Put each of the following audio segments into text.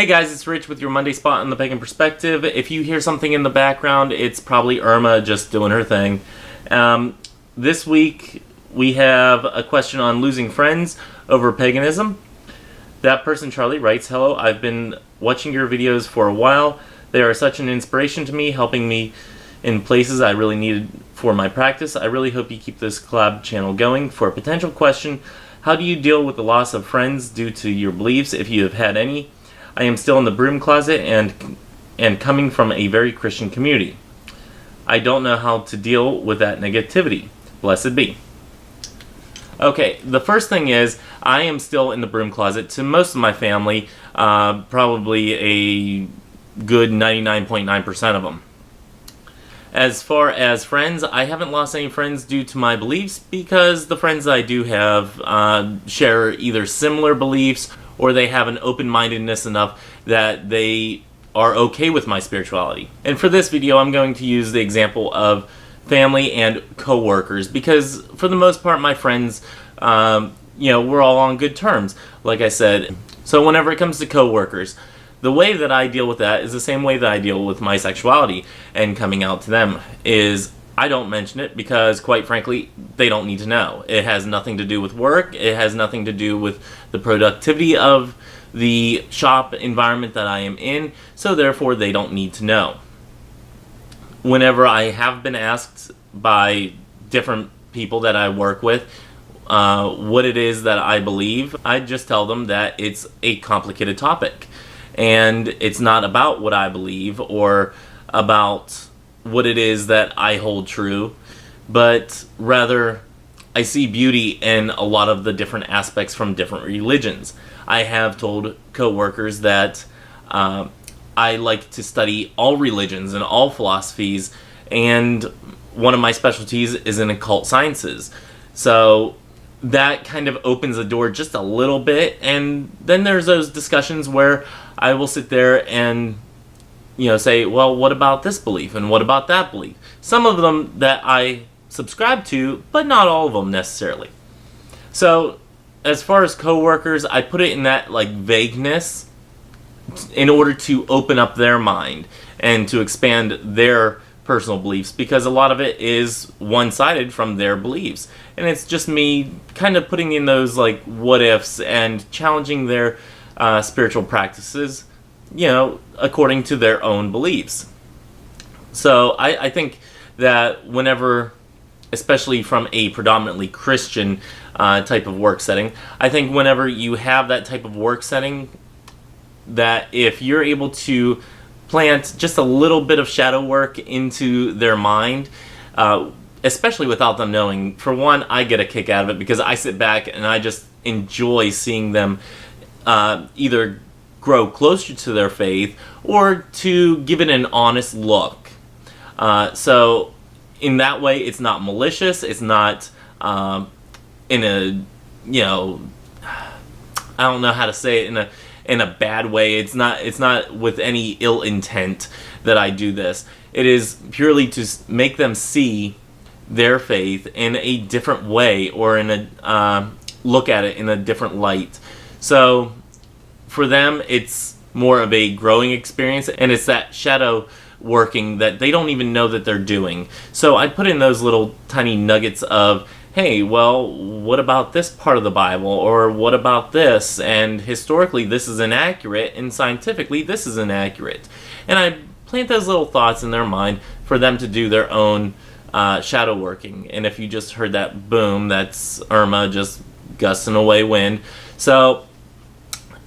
Hey guys, it's Rich with your Monday spot on the Pagan Perspective. If you hear something in the background, it's probably Irma just doing her thing. This week we have a question on losing friends over paganism. ThatPerson Charlie writes, "Hello, I've been watching your videos for a while. They are such an inspiration to me, helping me in places I really needed for my practice. I really hope you keep this collab channel going. For a potential question, how do you deal with the loss of friends due to your beliefs, if you have had any? I am still in the broom closet and coming from a very Christian community. I don't know how to deal with that negativity. Blessed be." Okay, the first thing is, I am still in the broom closet to most of my family, probably a good 99.9% of them. As far as friends, I haven't lost any friends due to my beliefs because the friends I do have share either similar beliefs or they have an open-mindedness enough that they are okay with my spirituality. And for this video, I'm going to use the example of family and co-workers because for the most part, my friends, we're all on good terms, like I said. So whenever it comes to co-workers, the way that I deal with that is the same way that I deal with my sexuality and coming out to them is I don't mention it because, quite frankly, they don't need to know. It has nothing to do with work. It has nothing to do with the productivity of the shop environment that I am in, so therefore they don't need to know. Whenever I have been asked by different people that I work with what it is that I believe, I just tell them that it's a complicated topic. And it's not about what I believe or about what it is that I hold true, but rather I see beauty in a lot of the different aspects from different religions. I have told co-workers that I like to study all religions and all philosophies, and one of my specialties is in occult sciences. So that kind of opens the door just a little bit, and then there's those discussions where I will sit there and say, well, what about this belief and what about that belief? Some of them that I subscribe to, but not all of them necessarily. So as far as coworkers, I put it in that vagueness in order to open up their mind and to expand their personal beliefs, because a lot of it is one-sided from their beliefs, and it's just me kind of putting in those what ifs and challenging their spiritual practices according to their own beliefs. So I think that whenever, especially from a predominantly Christian type of work setting, I think whenever you have that type of work setting, that if you're able to plant just a little bit of shadow work into their mind, especially without them knowing, for one, I get a kick out of it because I sit back and I just enjoy seeing them either grow closer to their faith or to give it an honest look. So in that way, it's not malicious. It's not in a, I don't know how to say it, in a bad way. It's not with any ill intent that I do this. It is purely to make them see their faith in a different way, or in a look at it in a different light. So for them, it's more of a growing experience, and it's that shadow working that they don't even know that they're doing. So I put in those little tiny nuggets of, hey, well, what about this part of the Bible? Or what about this? And historically, this is inaccurate, and scientifically, this is inaccurate. And I plant those little thoughts in their mind for them to do their own shadow working. And if you just heard that boom, that's Irma just gusting away wind. So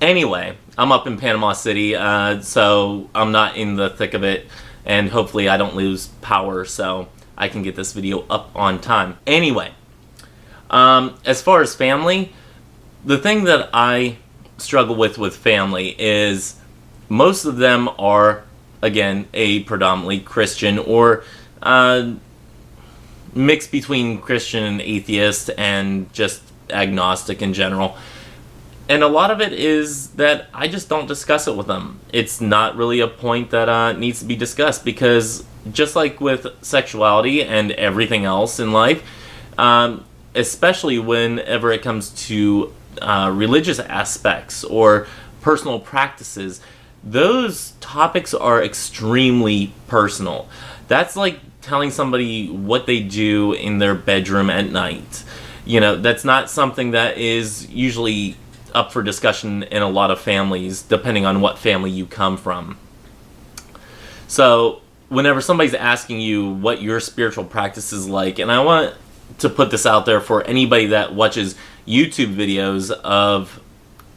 anyway, I'm up in Panama City, so I'm not in the thick of it, and hopefully I don't lose power so I can get this video up on time. Anyway, as far as family, the thing that I struggle with family is most of them are, again, a predominantly Christian or mix between Christian and atheist and just agnostic in general. And a lot of it is that I just don't discuss it with them. It's not really a point that needs to be discussed, because just like with sexuality and everything else in life, especially whenever it comes to religious aspects or personal practices, those topics are extremely personal. That's like telling somebody what they do in their bedroom at night. That's not something that is usually up for discussion in a lot of families, depending on what family you come from. So whenever somebody's asking you what your spiritual practice is like, and I want to put this out there for anybody that watches YouTube videos of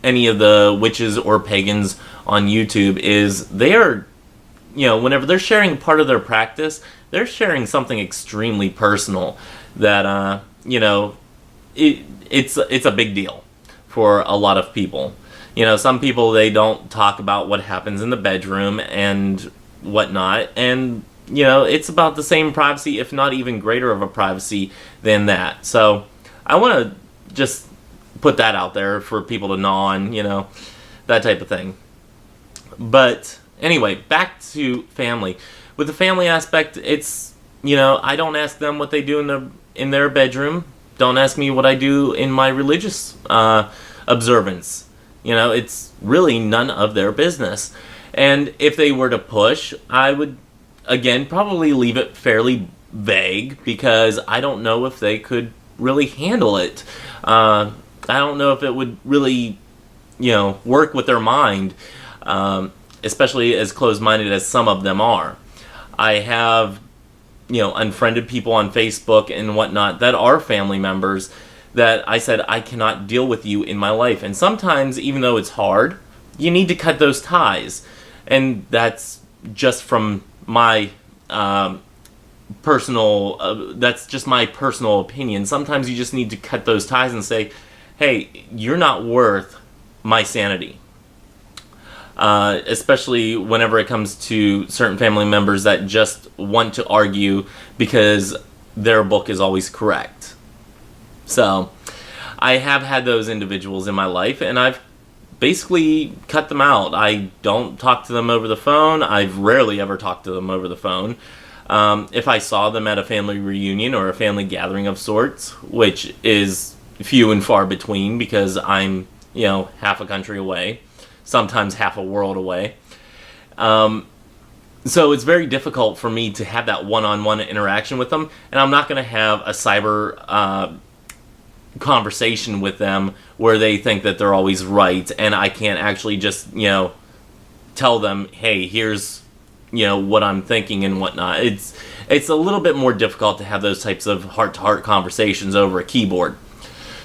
any of the witches or pagans on YouTube, is they are, whenever they're sharing part of their practice, they're sharing something extremely personal that, it's a big deal for a lot of people. Some people, they don't talk about what happens in the bedroom and whatnot, and it's about the same privacy, if not even greater of a privacy than that. So I want to just put that out there for people to gnaw on, that type of thing. But anyway, back to family. With the family aspect, it's, I don't ask them what they do in their bedroom. Don't ask me what I do in my religious observance. It's really none of their business. And if they were to push, I would, again, probably leave it fairly vague, because I don't know if they could really handle it. I don't know if it would really, work with their mind, especially as closed-minded as some of them are. I have, unfriended people on Facebook and whatnot that are family members that I said, I cannot deal with you in my life. And sometimes, even though it's hard, you need to cut those ties. And that's just from my that's just my personal opinion. Sometimes you just need to cut those ties and say, hey, you're not worth my sanity. Especially whenever it comes to certain family members that just want to argue because their book is always correct. So I have had those individuals in my life, and I've basically cut them out. I don't talk to them over the phone. I've rarely ever talked to them over the phone. If I saw them at a family reunion or a family gathering of sorts, which is few and far between because I'm, half a country away, sometimes half a world away. So it's very difficult for me to have that one-on-one interaction with them, and I'm not going to have a cyber conversation with them where they think that they're always right, and I can't actually just, tell them, hey, here's, what I'm thinking and whatnot. It's a little bit more difficult to have those types of heart-to-heart conversations over a keyboard.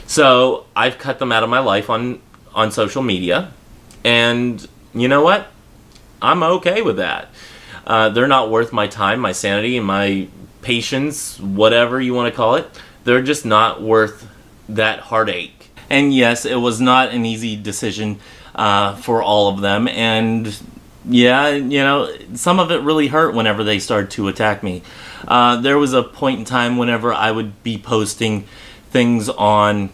So I've cut them out of my life on social media, and you know what? I'm okay with that. They're not worth my time, my sanity, and my patience, whatever you want to call it. They're just not worth that heartache. And yes, it was not an easy decision for all of them, and yeah, some of it really hurt whenever they started to attack me. There was a point in time whenever I would be posting things on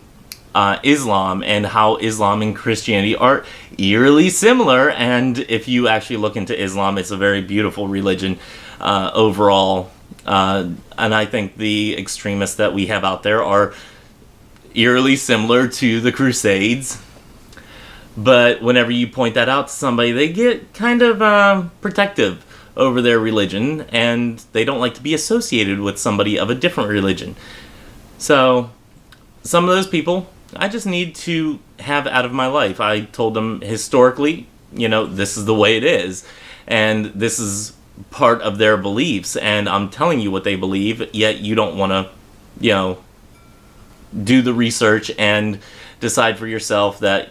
Islam and how Islam and Christianity are eerily similar, and if you actually look into Islam, it's a very beautiful religion overall, and I think the extremists that we have out there are eerily similar to the Crusades. But whenever you point that out to somebody, they get kind of protective over their religion, and they don't like to be associated with somebody of a different religion. So some of those people I just need to have out of my life. I told them historically, this is the way it is, and this is part of their beliefs, and I'm telling you what they believe, yet you don't want to, do the research and decide for yourself that,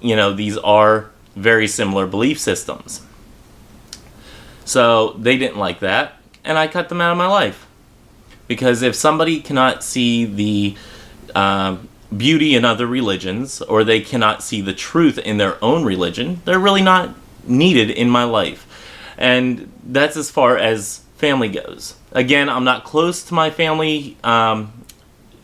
these are very similar belief systems. So they didn't like that, and I cut them out of my life. Because if somebody cannot see the beauty in other religions, or they cannot see the truth in their own religion, they're really not needed in my life. And that's as far as family goes. Again, I'm not close to my family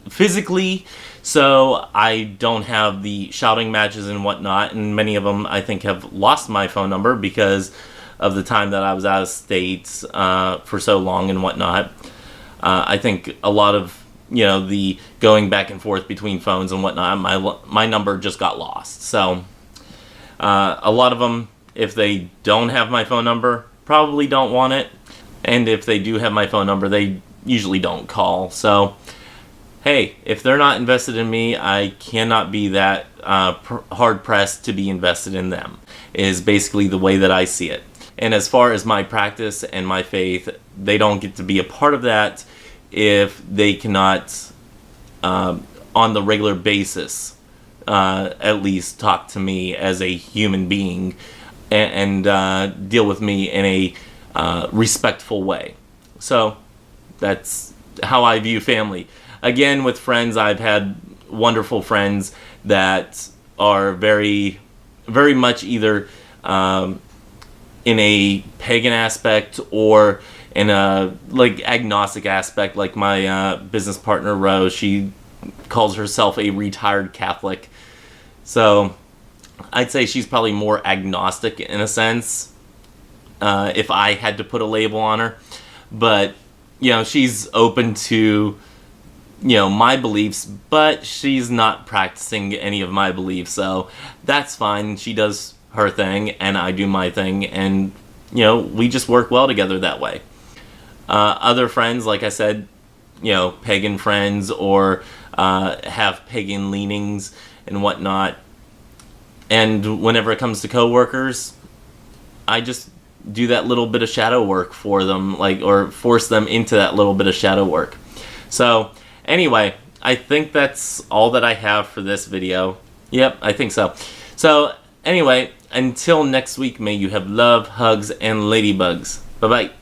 physically, so I don't have the shouting matches and whatnot, and many of them I think have lost my phone number because of the time that I was out of state for so long and whatnot. I think a lot of the going back and forth between phones and whatnot, my number just got lost. So a lot of them, If they don't have my phone number, probably don't want it. And if they do have my phone number, they usually don't call. So, hey, if they're not invested in me, I cannot be that hard-pressed to be invested in them, is basically the way that I see it. And as far as my practice and my faith, they don't get to be a part of that if they cannot, on the regular basis, at least talk to me as a human being and deal with me in a respectful way. So that's how I view family. Again, with friends, I've had wonderful friends that are very, very much either in a pagan aspect or in a agnostic aspect, like my business partner Rose. She calls herself a retired Catholic. So I'd say she's probably more agnostic in a sense, if I had to put a label on her. But, she's open to, my beliefs, but she's not practicing any of my beliefs. So that's fine. She does her thing and I do my thing, and, we just work well together that way. Other friends, like I said, pagan friends or have pagan leanings and whatnot. And whenever it comes to coworkers, I just do that little bit of shadow work for them, or force them into that little bit of shadow work. So anyway, I think that's all that I have for this video. Yep, I think so. So anyway, until next week, may you have love, hugs, and ladybugs. Bye-bye.